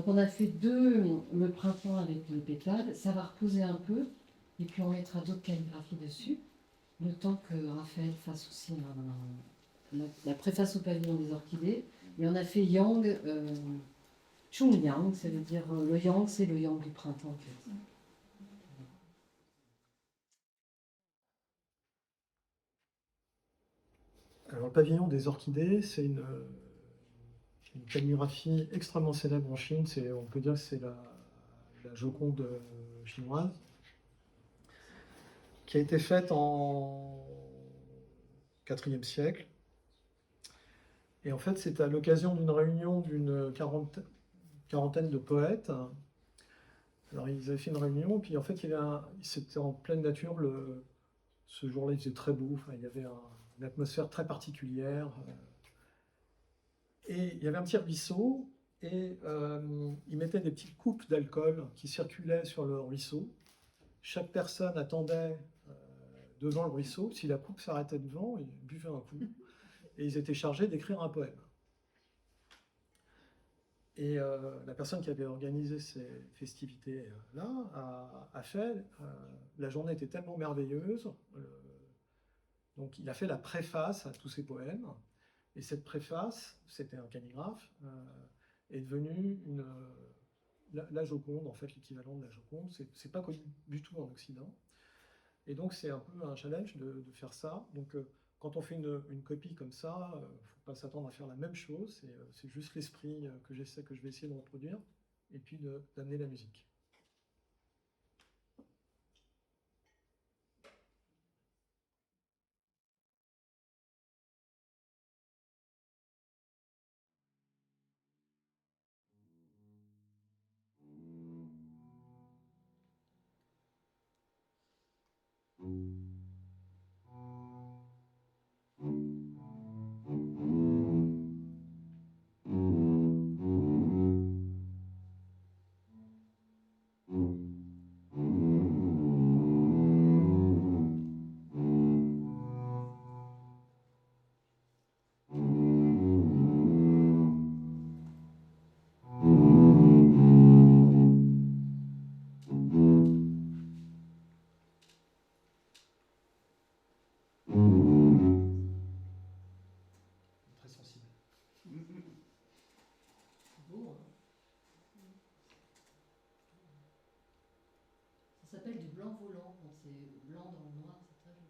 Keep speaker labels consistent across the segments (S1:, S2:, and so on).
S1: on a fait le printemps avec les pétales, ça va reposer un peu, et puis on mettra d'autres calligraphies dessus, le temps que Raphaël fasse aussi la préface au pavillon des orchidées. Et on a fait Yang, Chung Yang, ça veut dire le Yang, c'est le Yang du printemps. En fait.
S2: Alors, le pavillon des orchidées, c'est une calligraphie extrêmement célèbre en Chine. On peut dire que c'est la Joconde chinoise, qui a été faite en IVe siècle. Et en fait, c'est à l'occasion d'une réunion d'une quarantaine de poètes. Alors, ils avaient fait une réunion, puis en fait, c'était en pleine nature. Ce jour-là, il faisait très beau. Enfin, il y avait une atmosphère très particulière. Et il y avait un petit ruisseau, et ils mettaient des petites coupes d'alcool qui circulaient sur le ruisseau. Chaque personne attendait devant le ruisseau. Si la coupe s'arrêtait devant, ils buvaient un coup. Et ils étaient chargés d'écrire un poème. Et la personne qui avait organisé ces festivités-là a fait... la journée était tellement merveilleuse. Donc il a fait la préface à tous ces poèmes. Et cette préface, c'était un calligraphe, est devenue la Joconde, en fait, l'équivalent de la Joconde. C'est pas connu du tout en Occident. Et donc, c'est un peu un challenge de faire ça. Donc, quand on fait une copie comme ça, il ne faut pas s'attendre à faire la même chose. C'est juste l'esprit que je vais essayer de reproduire, et puis d'amener la musique. Très sensible.
S1: Beau, hein. Ça s'appelle du blanc volant, quand c'est blanc dans le noir, c'est très joli.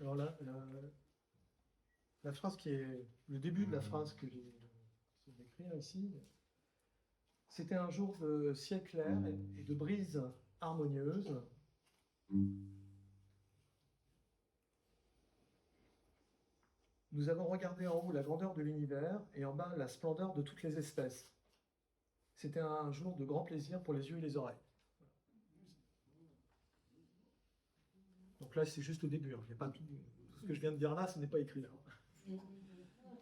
S2: Alors là, la phrase qui est le début de la phrase que j'ai écrite ici, c'était un jour de ciel clair et de brise harmonieuse. Nous avons regardé en haut la grandeur de l'univers et en bas la splendeur de toutes les espèces. C'était un jour de grand plaisir pour les yeux et les oreilles. Donc là, c'est juste le début. Il y a pas tout ce que je viens de dire là, ce n'est pas écrit là.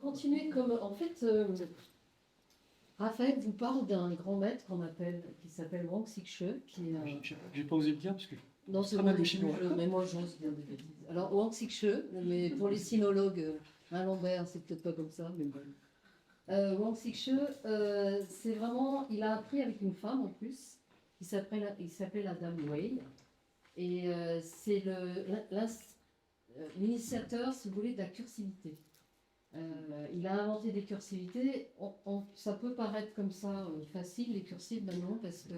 S1: Continuer comme, en fait, Raphaël vous parle d'un grand maître qui s'appelle Wang Xixue, qui est
S3: J'ai pas osé le dire parce que
S1: non, c'est
S3: très
S1: bon,
S3: mal le chinois.
S1: mais moi j'ose dire des bêtises. Alors Wang Xixue, mais pour les sinologues, à l'envers, c'est peut-être pas comme ça, mais bon. Wang Xixue, c'est vraiment, il a appris avec une femme en plus, il s'appelait la dame Wei, et c'est l'initiateur, si vous voulez, de la cursivité. Il a inventé des cursivités. Ça peut paraître comme ça facile, les cursives, maintenant, parce que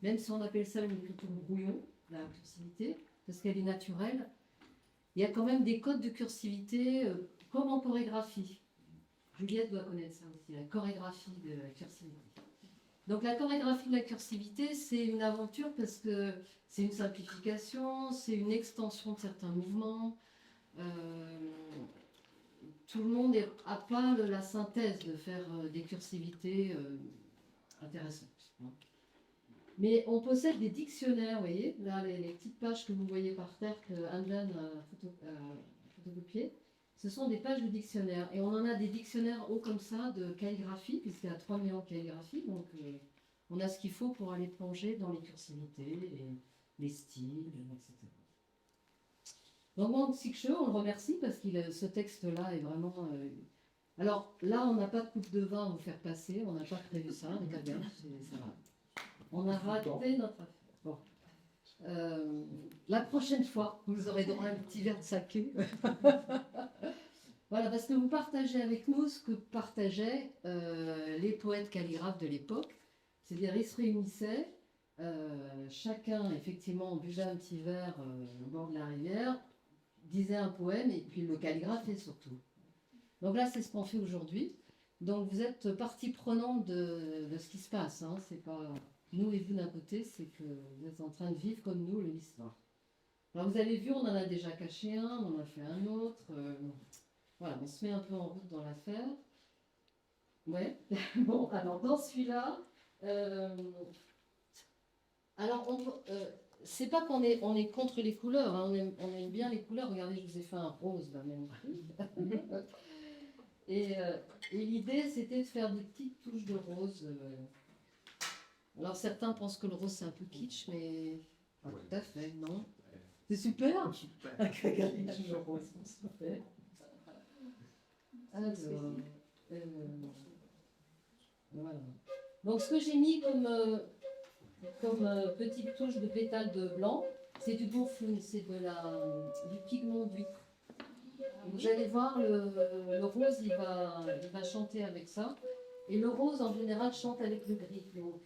S1: même si on appelle ça une écriture brouillon, la cursivité, parce qu'elle est naturelle, il y a quand même des codes de cursivité, comme en chorégraphie. Juliette doit connaître ça aussi, la chorégraphie de la cursivité. Donc la chorégraphie de la cursivité, c'est une aventure parce que c'est une simplification, c'est une extension de certains mouvements. Tout le monde n'a pas la synthèse de faire des cursivités intéressantes. Mais on possède des dictionnaires, vous voyez, là les petites pages que vous voyez par terre que Anne a photocopiées, ce sont des pages de dictionnaires. Et on en a des dictionnaires hauts comme ça de calligraphie, puisqu'il y a 3 millions de calligraphies, donc on a ce qu'il faut pour aller plonger dans les cursivités, les styles, etc. Donc Wang Xixue, on le remercie parce que ce texte-là est vraiment... Alors là, on n'a pas de coupe de vin à vous faire passer, on n'a pas prévu ça, les gars, ça va. On a raté notre affaire. Bon. La prochaine fois, vous aurez droit à un petit verre de saké. Voilà, parce que vous partagez avec nous ce que partageaient les poètes calligraphes de l'époque. C'est-à-dire, ils se réunissaient, chacun, effectivement, buvait un petit verre au bord de la rivière, disait un poème et puis le calligraphait surtout. Donc là, c'est ce qu'on fait aujourd'hui. Donc vous êtes partie prenante de ce qui se passe. Hein. C'est pas nous et vous d'un côté, c'est que vous êtes en train de vivre comme nous l'histoire. Alors vous avez vu, on en a déjà caché un, on en a fait un autre. Voilà, on se met un peu en route dans l'affaire. Ouais. Bon, alors dans celui-là, alors c'est pas qu'on est, on est contre les couleurs, hein, on aime bien les couleurs. Regardez, je vous ai fait un rose là même. Et l'idée, c'était de faire des petites touches de rose. Alors certains pensent que le rose c'est un peu kitsch, mais pas tout à fait, non. C'est super. Regardez le rose, super. Alors, voilà. Donc ce que j'ai mis comme petite touche de pétale de blanc, c'est du gonflon, c'est du pigment d'huître. Vous allez voir, le rose, il va chanter avec ça. Et le rose, en général, chante avec le gris. Donc,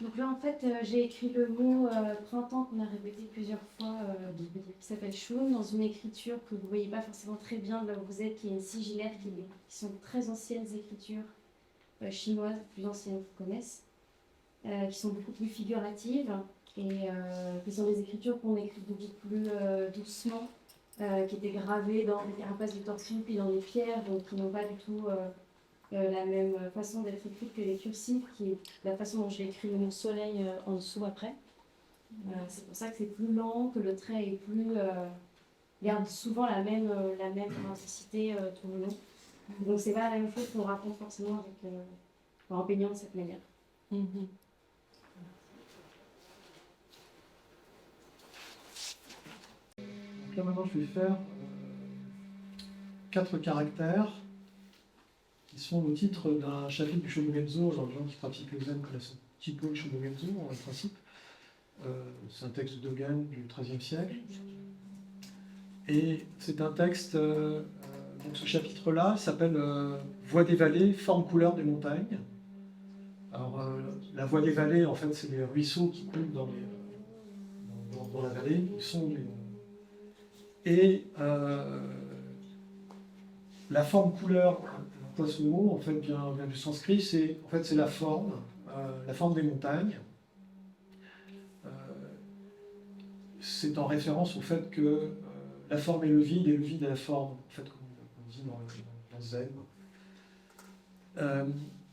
S3: Donc là, en fait, j'ai écrit le mot printemps qu'on a répété plusieurs fois, qui s'appelle Shun, dans une écriture que vous ne voyez pas forcément très bien là où vous êtes, qui est une sigillaire, qui sont de très anciennes écritures chinoises, plus anciennes qu'on connaisse, qui sont beaucoup plus figuratives et qui sont des écritures qu'on écrit beaucoup plus doucement, qui étaient gravées dans des carapaces de tortue, puis dans des pierres, donc qui n'ont pas du tout la même façon d'être écrite que les cursives, qui est la façon dont j'ai écrit le mot soleil en dessous après. C'est pour ça que c'est plus lent, que le trait est plus garde souvent la même intensité tout le long. Donc c'est pas la même chose qu'on raconte forcément avec, en peignant de cette manière.
S1: Mhm.
S2: Donc là maintenant je vais faire 4 caractères qui sont le titre d'un chapitre du Shobogenzo. Alors les gens qui pratiquent le zen connaissent un petit peu le Shobogenzo en principe. C'est un texte de Dogen du XIIIe siècle. Et c'est un texte, donc ce chapitre-là s'appelle Voie des vallées, forme, couleur des montagnes. Alors la voie des vallées, en fait, c'est les ruisseaux qui coulent dans la vallée. Et la forme, couleur, j'emploie ce mot, en fait, vient du sanskrit, c'est la forme des montagnes. C'est en référence au fait que la forme est le vide et le vide est la forme, en fait, comme on dit dans le zen.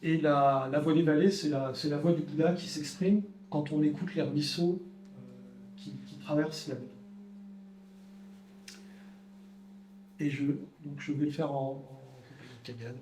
S2: Et la voie des vallées, c'est la voie du Bouddha qui s'exprime quand on écoute les ruisseaux qui traversent la vallée. Et je vais le faire en Kagan.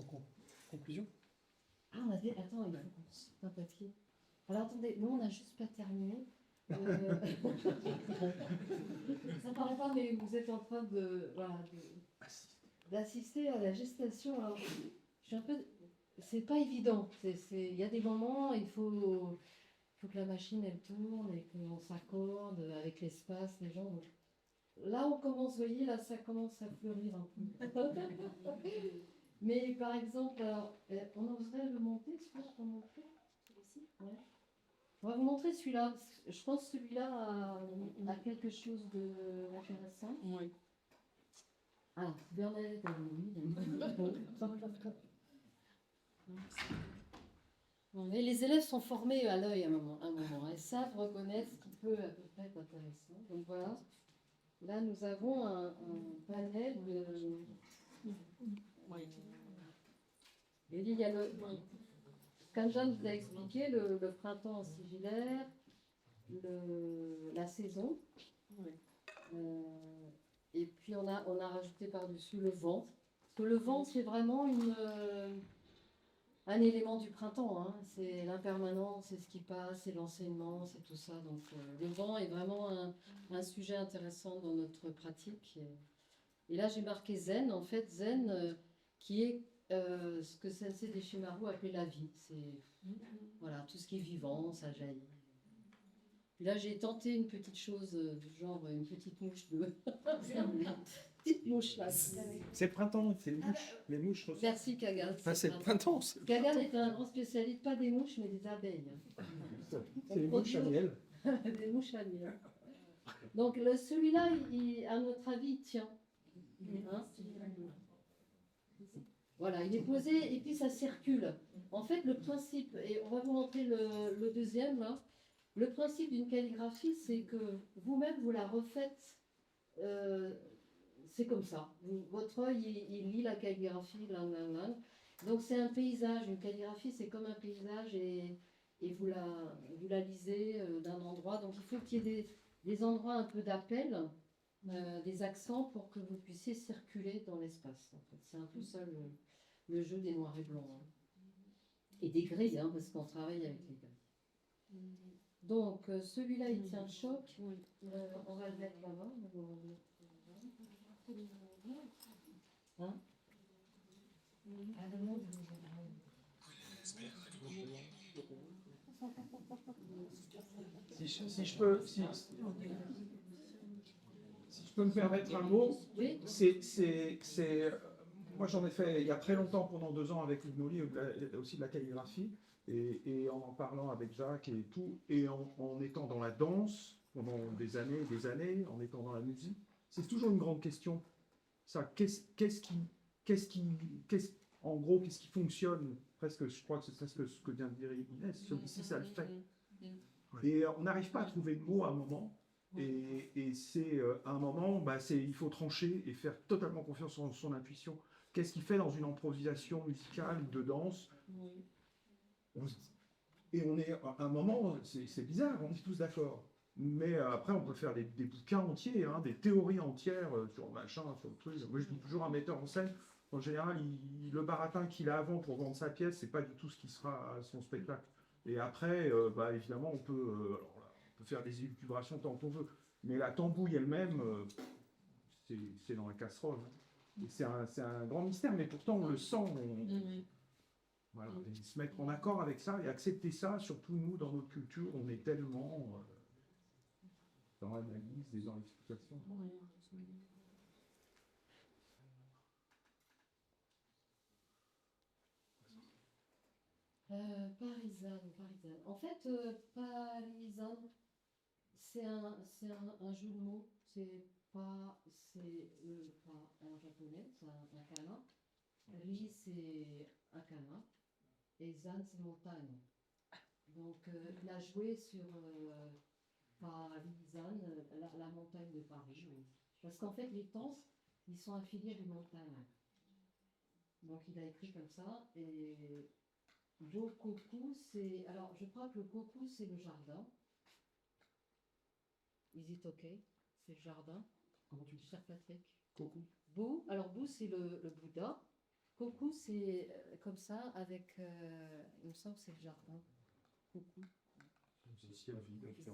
S2: conclusion.
S1: Ah, on avait... Attends, il faut qu'on sorte un papier. Alors attendez, nous on n'a juste pas terminé. Ça paraît pas, mais vous êtes en train de, voilà, d'assister à la gestation. Alors, je suis un peu... C'est pas évident. Il y a des moments, faut que la machine elle tourne et qu'on s'accorde avec l'espace, les gens. Là, on commence, vous voyez, là, ça commence à fleurir un peu. Mais par exemple, alors, on oserait le monter, celui-là, on montrer celui-ci, ouais. On va vous montrer celui-là. Je pense que celui-là a quelque chose d'intéressant.
S4: Oui.
S1: Ah, Bernadette, mais les élèves sont formés à l'œil à un moment. Hein. Ils savent reconnaître ce qui peut à peu près être intéressant. Donc voilà. Là, nous avons un panel de...
S4: Oui.
S1: Et il y a le... Comme Jeanne vous a expliqué, le printemps sigillaire, la saison.
S4: Oui.
S1: Et puis on a rajouté par-dessus le vent. Parce que le vent, c'est vraiment un élément du printemps. Hein. C'est l'impermanence, c'est ce qui passe, c'est l'enseignement, c'est tout ça. Donc le vent est vraiment un sujet intéressant dans notre pratique. Et là, j'ai marqué zen. En fait, zen, qui est ce que Sensei Deshimaru appelait la vie. C'est voilà, tout ce qui est vivant, ça jaillit. Puis là, j'ai tenté une petite chose du genre une petite mouche de... petite mouche là.
S5: C'est le printemps, c'est les mouches.
S1: Merci Kagan.
S5: Ah, c'est le printemps.
S1: Kagan est un grand spécialiste, pas des mouches, mais des abeilles.
S5: C'est les mouches à miel.
S1: Des mouches à miel. Donc celui-là, à notre avis, il tient. Hein. Voilà, il est posé et puis ça circule. En fait, le principe, et on va vous montrer le deuxième là, le principe d'une calligraphie, c'est que vous-même, vous la refaites, c'est comme ça. Votre œil, il lit la calligraphie, donc c'est un paysage, une calligraphie, c'est comme un paysage et vous la lisez d'un endroit. Donc il faut qu'il y ait des endroits un peu d'appel, des accents pour que vous puissiez circuler dans l'espace. En fait. C'est un peu ça le jeu des noirs et blancs. Hein. Et des grilles, hein, parce qu'on travaille avec les grilles. Donc, celui-là, il tient le choc. On va le mettre là-bas. Hein
S5: Si je peux me permettre un mot,
S1: Oui.
S5: Moi j'en ai fait il y a très longtemps, pendant 2 ans avec Lignoli, aussi de la calligraphie, et en parlant avec Jacques et tout, et en étant dans la danse pendant des années, en étant dans la musique, c'est toujours une grande question. Ça, en gros, qu'est-ce qui fonctionne? Presque, je crois que c'est presque ce que vient de dire Inès. Celui-ci, ça le fait. Et on n'arrive pas à trouver le mot à un moment. Et c'est à un moment, il faut trancher et faire totalement confiance en son intuition. Qu'est-ce qu'il fait dans une improvisation musicale, de danse? Et on est à un moment, c'est bizarre, on est tous d'accord. Mais après, on peut faire des bouquins entiers, hein, des théories entières sur machin, sur le truc. Moi, je dis toujours un metteur en scène, en général, le baratin qu'il a avant pour vendre sa pièce, c'est pas du tout ce qui sera à son spectacle. Et après, évidemment, on peut faire des élucubrations tant qu'on veut. Mais la tambouille elle-même, c'est dans la casserole. Hein. Et c'est un grand mystère, mais pourtant, on le sent. Voilà, et se mettre en accord avec ça et accepter ça, surtout nous, dans notre culture, on est tellement dans l'analyse, dans l'explication.
S1: Parisane. En fait, Parisane, c'est un jeu de mots. C'est le pas en japonais, c'est un kana. Ri, c'est un kana. Et Zan, c'est montagne. Donc, il a joué sur Paris-Zan, la montagne de Paris. Oui. Parce qu'en fait, les temps, ils sont affiliés à des montagnes. Donc, il a écrit comme ça. Et Bokoku, c'est... Alors, je crois que le koku, c'est le jardin. Is it okay? C'est le jardin.
S5: Comment tu dis?
S1: Cher Patrick.
S5: Koku.
S1: Alors Bou, c'est le Bouddha. Coucou, c'est comme ça, avec. Il me semble que c'est le jardin. Coucou.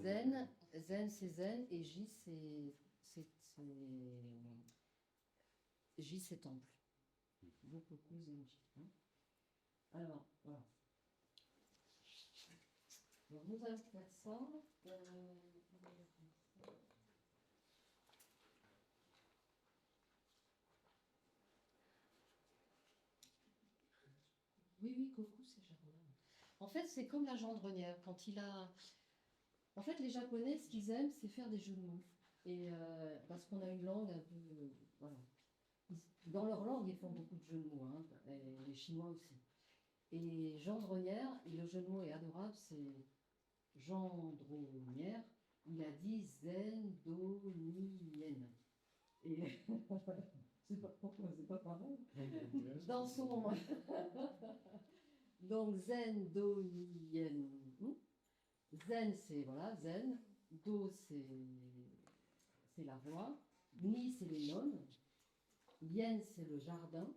S1: Zen, zen c'est zen, et J J c'est temple. Donc coucou, zen, J. Hein. Alors, voilà. Donc, nous allons faire ça. Oui, oui, coucou, c'est jardin. En fait, c'est comme la gendronnière. Quand il a. En fait, les Japonais, ce qu'ils aiment, c'est faire des jeux de mots. Et parce qu'on a une langue un peu. Voilà. Dans leur langue, ils font beaucoup de jeux de mots, hein, et les Chinois aussi. Et gendronnière, et le jeu de mots est adorable, c'est gendronnière. Il a dit zendonienne. Et c'est pas pourquoi, c'est pas pareil. Dans son. Donc zendonienne. Zen, c'est voilà, zen. Do, c'est la voix. Ni, c'est les nonnes. Yen, c'est le jardin.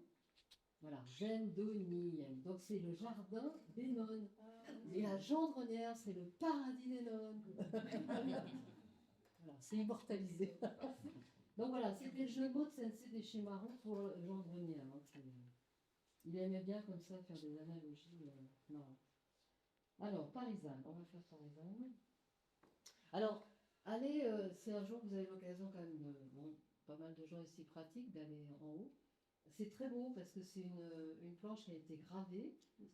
S1: Voilà, zen, do, ni, yen. Donc c'est le jardin des nonnes. Et la gendronnière, c'est le paradis des nonnes. Voilà, c'est immortalisé. Donc voilà, c'était le jeu de mots de Sensei Deshimaru pour gendronnière. Hein. Il aimait bien comme ça faire des analogies. Marrantes. Alors, Parisane, on va faire Parisane. Alors, allez, c'est un jour que vous avez l'occasion quand même, bon, pas mal de gens ici pratiquent, d'aller en haut. C'est très beau parce que c'est une planche qui a été gravée,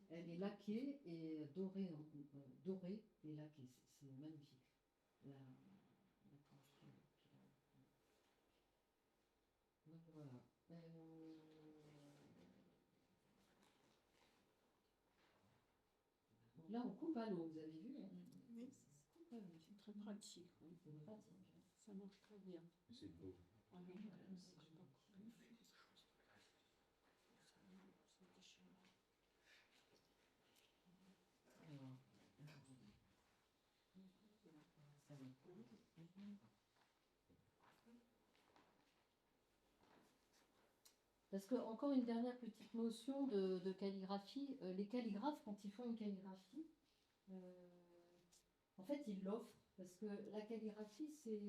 S1: elle est laquée et dorée, dorée et laquée. C'est magnifique. La planche donc voilà. Donc là, on coupe à l'eau, vous avez vu hein.
S4: Oui, c'est très pratique. Oui.
S1: C'est pratique. Hein.
S4: Ça marche très bien.
S5: C'est beau.
S4: Ah oui, c'est pas
S1: Alors, ça va. Parce que, encore une dernière petite notion de calligraphie, les calligraphes, quand ils font une calligraphie, en fait, ils l'offrent. Parce que la calligraphie, c'est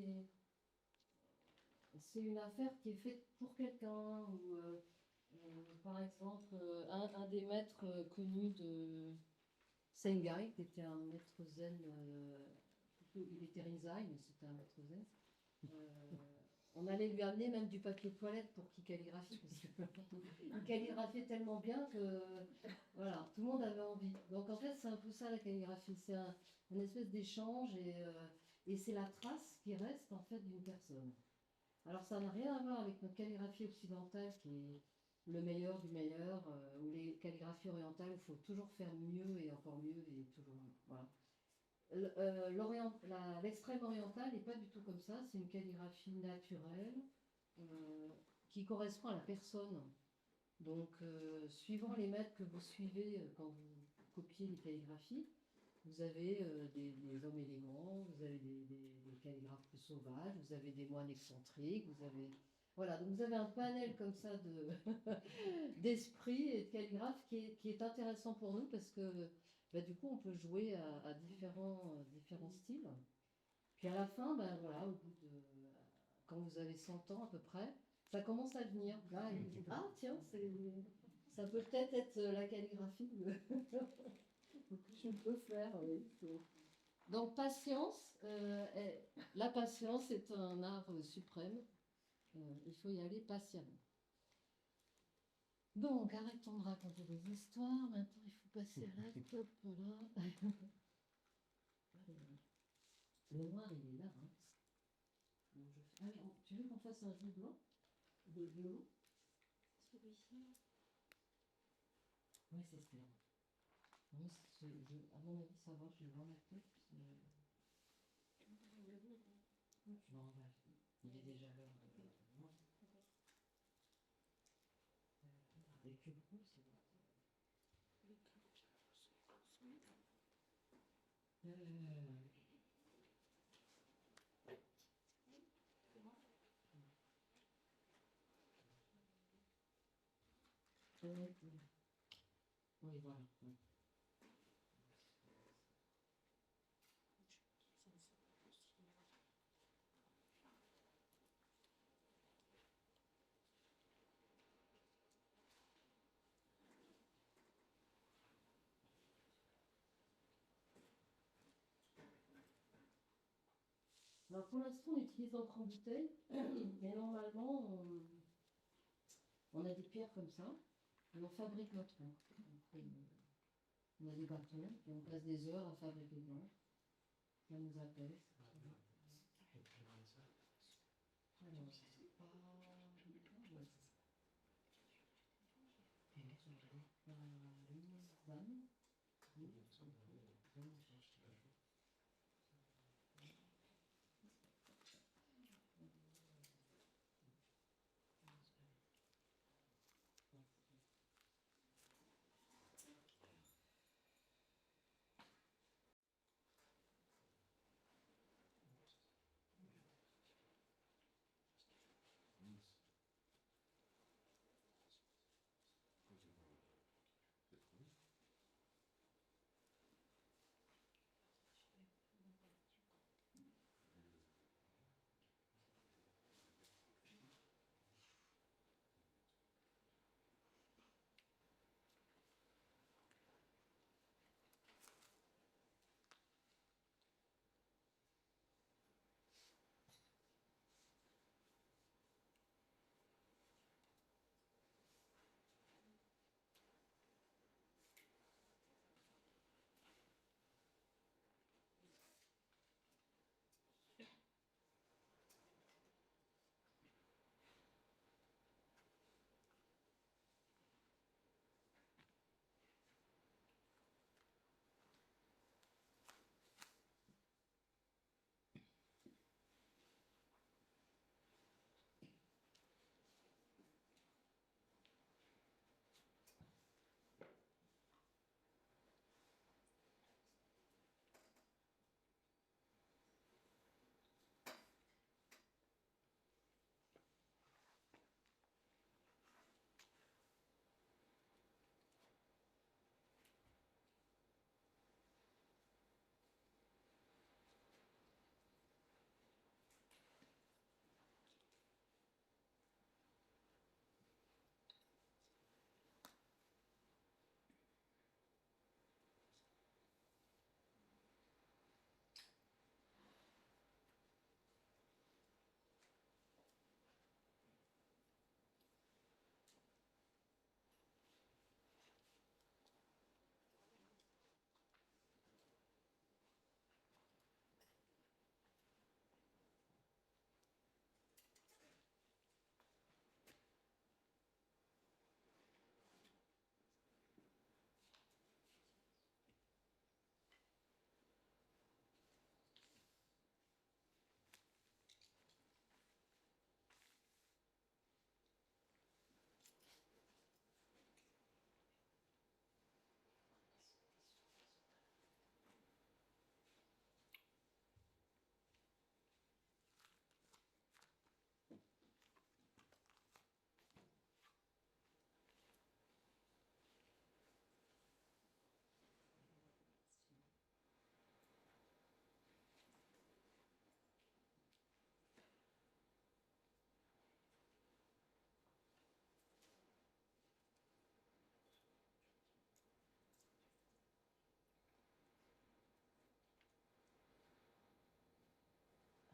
S1: une affaire qui est faite pour quelqu'un. Ou, par exemple, un des maîtres connus de Sengai, qui était un maître zen, il était Rinzai, mais c'était un maître zen. On allait lui amener même du papier toilette pour qu'il calligraphie, parce qu'il calligraphiait tellement bien que voilà, tout le monde avait envie. Donc en fait, c'est un peu ça la calligraphie, c'est un espèce d'échange et c'est la trace qui reste en fait d'une personne. Alors ça n'a rien à voir avec notre calligraphie occidentale qui est le meilleur du meilleur, ou les calligraphies orientales, il faut toujours faire mieux et encore mieux et toujours voilà. L'extrême oriental n'est pas du tout comme ça, c'est une calligraphie naturelle qui correspond à la personne. Donc, suivant les maîtres que vous suivez quand vous copiez les calligraphies, vous avez des hommes élégants, vous avez des calligraphes plus sauvages, vous avez des moines excentriques, vous avez... Voilà, donc vous avez un panel comme ça d'esprit et de calligraphes qui est intéressant pour nous parce que bah, du coup on peut jouer à différents styles. Puis à la fin, ben voilà, au bout de quand vous avez 100 ans à peu près, ça commence à venir. Là, ah tiens, ça peut peut-être être la calligraphie que je peux faire. Oui. Donc patience, la patience est un art suprême. Il faut y aller patiemment. Donc, arrêtons de raconter des histoires. Maintenant, il faut passer à la top. Voilà. Le noir, il est là. Hein. Donc, allez, tu veux qu'on fasse un jeu blanc de violon?
S3: Celui-ci.
S1: Oui, c'est ça. Oui, à mon avis, ça va. Je vais voir ma tête. Non, il est déjà là. Les cubes rouges, c'est bon. Oui, voilà. Oui. Alors pour l'instant, on utilise l'encre en bouteille, mais normalement, on a des pierres comme ça, et on fabrique notre encre. Donc, on a des bâtons, et on passe des heures à fabriquer de l'encre. Ça nous appelle. Alors, c'est pas... Ouais, c'est ça. Lausanne. Oui.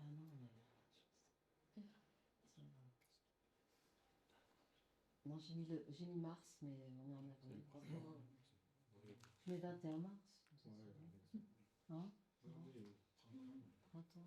S1: Ah non, mais... Non, j'ai mis mars, mais on est en avril. Mais 21 mars. Hein? Printemps.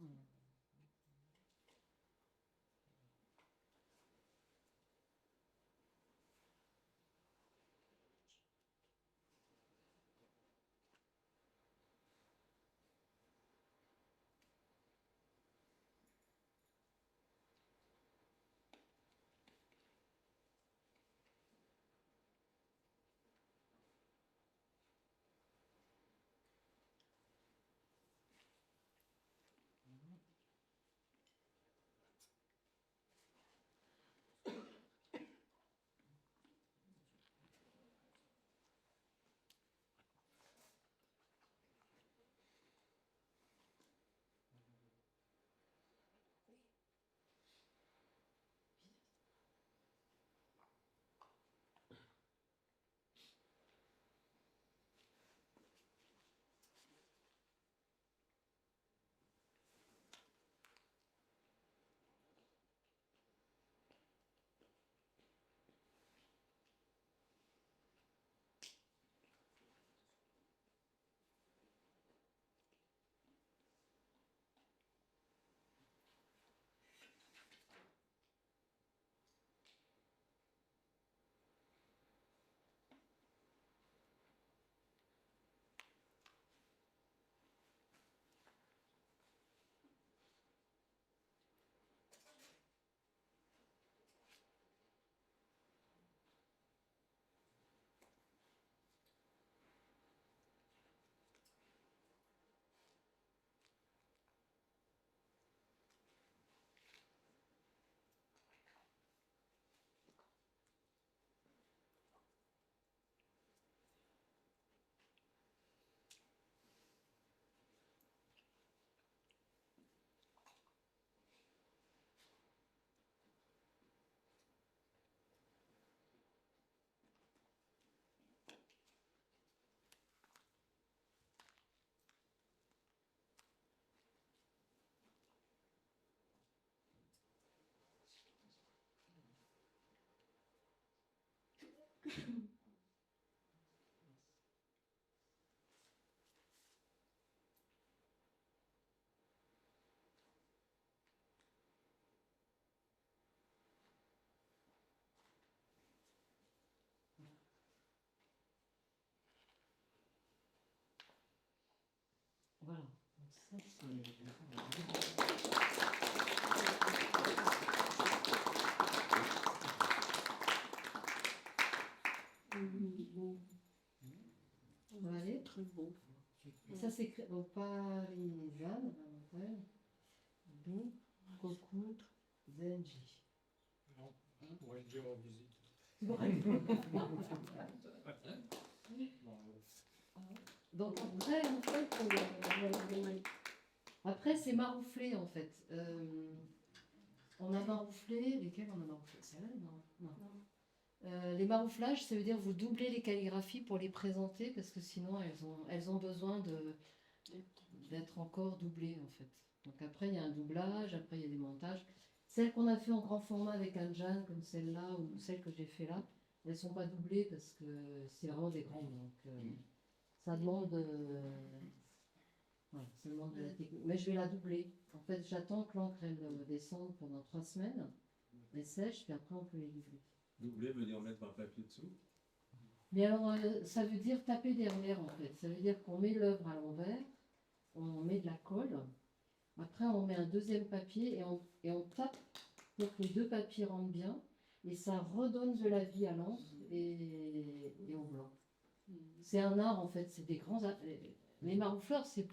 S1: Voilà. Donc ça,
S4: Bon,
S1: on va aller.
S4: très beau.
S1: Ça s'écrit au Parisane, B, Koku, Zenji.
S2: ONG en visite.
S1: Donc après, en fait, après c'est marouflé en fait. On a marouflé, lesquels on a marouflé? Celle-là, non. Les marouflages, ça veut dire vous doublez les calligraphies pour les présenter parce que sinon elles ont besoin d'être encore doublées en fait. Donc après il y a un doublage, après il y a des montages. Celles qu'on a fait en grand format avec Anjan, comme celle-là ou celle que j'ai fait là, elles sont pas doublées parce que c'est vraiment des grandes. Donc ça demande, ça demande de la technique. Mais je vais la doubler. En fait, j'attends que l'encre elle descende pendant 3 semaines, elle sèche, puis après on peut les doubler.
S6: Doubler veut dire mettre un papier dessous.
S1: Mais alors, ça veut dire taper derrière en fait. Ça veut dire qu'on met l'œuvre à l'envers, on met de la colle, après on met un deuxième papier et on tape pour que les deux papiers rentrent bien, et ça redonne de la vie à l'encre et au blanc. C'est un art en fait, c'est des grands arts. Les maroufleurs, c'est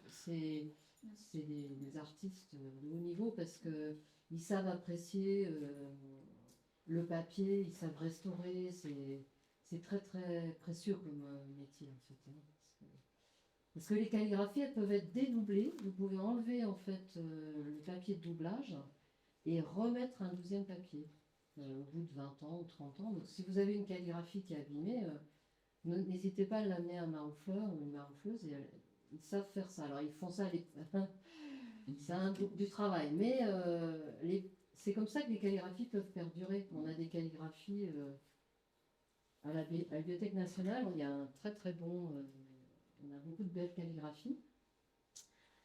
S1: des artistes de haut niveau parce que ils savent apprécier le papier, ils savent restaurer, c'est très très précieux comme métier en fait. Parce que les calligraphies, elles peuvent être dédoublées, vous pouvez enlever en fait le papier de doublage et remettre un deuxième papier au bout de 20 ans ou 30 ans. Donc si vous avez une calligraphie qui est abîmée, n'hésitez pas à l'amener à un maroufleur ou une maroufleuse et ils savent faire ça. Alors ils font ça, c'est du travail, mais c'est comme ça que les calligraphies peuvent perdurer. On a des calligraphies à la Bibliothèque nationale, il y a un très très bon, on a beaucoup de belles calligraphies,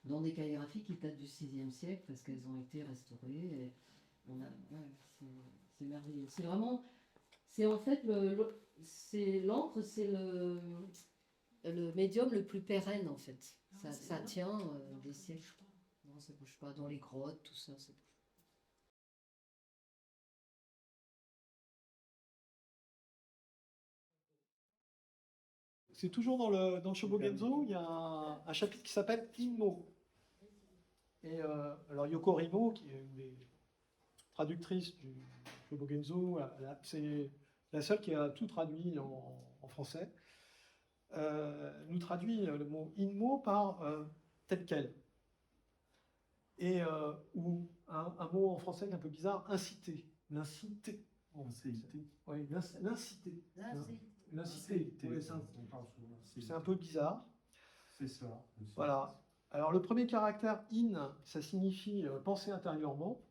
S1: dont des calligraphies qui datent du 6e siècle parce qu'elles ont été restaurées. Et c'est merveilleux. C'est vraiment, c'est en fait l'encre, c'est le médium le plus pérenne en fait. Ça tient des siècles. Non, ça bouge pas. Dans les grottes, tout ça, ça bouge.
S2: C'est toujours dans le Shobogenzo, il y a un chapitre qui s'appelle Inmo. Et alors Yoko Rimo, qui est une des traductrices du Shobogenzo, c'est la seule qui a tout traduit en français, nous traduit le mot Inmo par tel quel. Et ou un mot en français qui est un peu bizarre, inciter. L'inciter. Oui, l'inciter. L'inciter. C'est un peu bizarre.
S7: C'est ça.
S2: Voilà. Alors le premier caractère in, ça signifie penser intérieurement.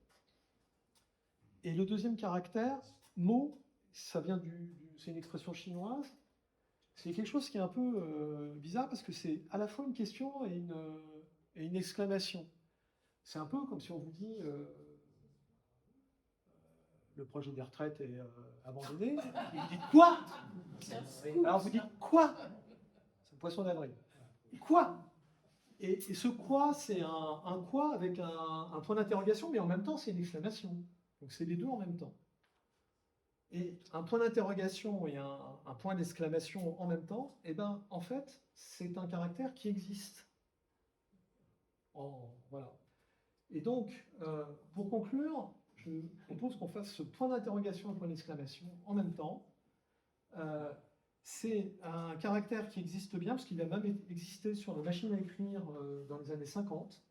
S2: Et le deuxième caractère, mo, ça vient c'est une expression chinoise. C'est quelque chose qui est un peu bizarre parce que c'est à la fois une question et une exclamation. C'est un peu comme si on vous dit le projet des retraites est abandonné. Et vous dites quoi? Alors vous dites quoi? C'est un poisson d'avril. Quoi? Et ce quoi, c'est un quoi avec un point d'interrogation, mais en même temps, c'est une exclamation. Donc c'est les deux en même temps. Et un point d'interrogation et un point d'exclamation en même temps, eh ben, en fait, c'est un caractère qui existe. Voilà. Et donc, pour conclure, je propose qu'on fasse ce point d'interrogation et point d'exclamation en même temps. C'est un caractère qui existe bien, parce qu'il a même existé sur les machines à écrire dans les années 50.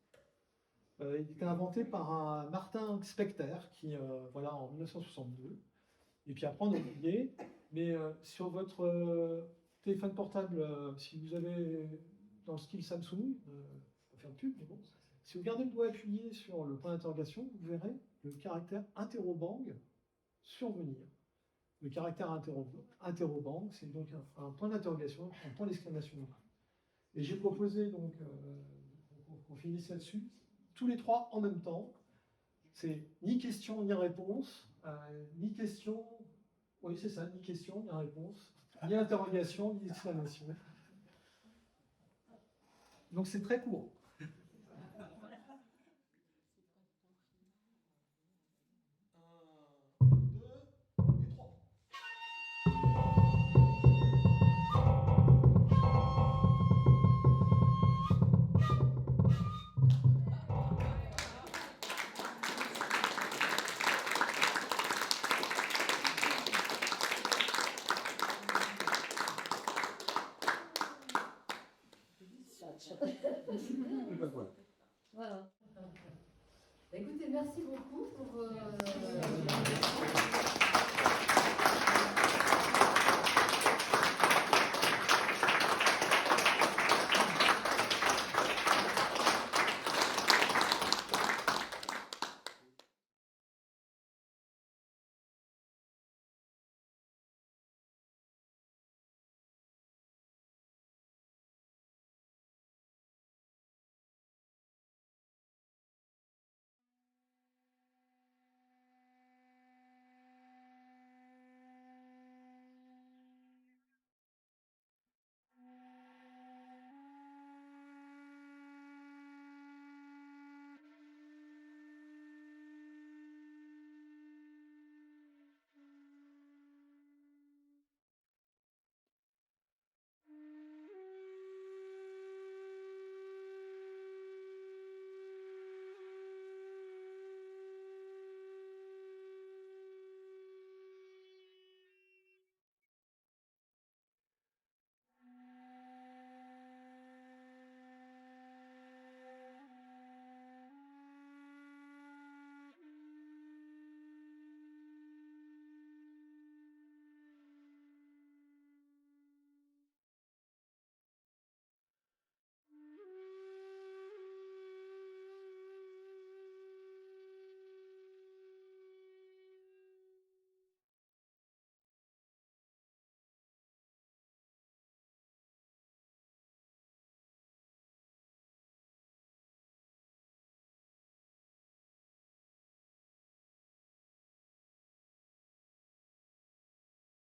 S2: Il était inventé par un Martin Specter, qui, voilà, en 1962. Et puis après, on a oublié. Mais sur votre téléphone portable, si vous avez dans le style Samsung, on va faire une pub, mais bon, si vous gardez le doigt appuyé sur le point d'interrogation, vous verrez le caractère interrobang survenir. le caractère interrogant, c'est donc un point d'interrogation, un point d'exclamation. Et j'ai proposé donc qu'on finisse là-dessus, tous les trois en même temps. C'est ni question ni réponse, ni question, oui c'est ça, ni question ni réponse, ni interrogation ni exclamation. Donc c'est très court.
S5: Et ben voilà.
S1: Voilà. Écoutez, merci beaucoup pour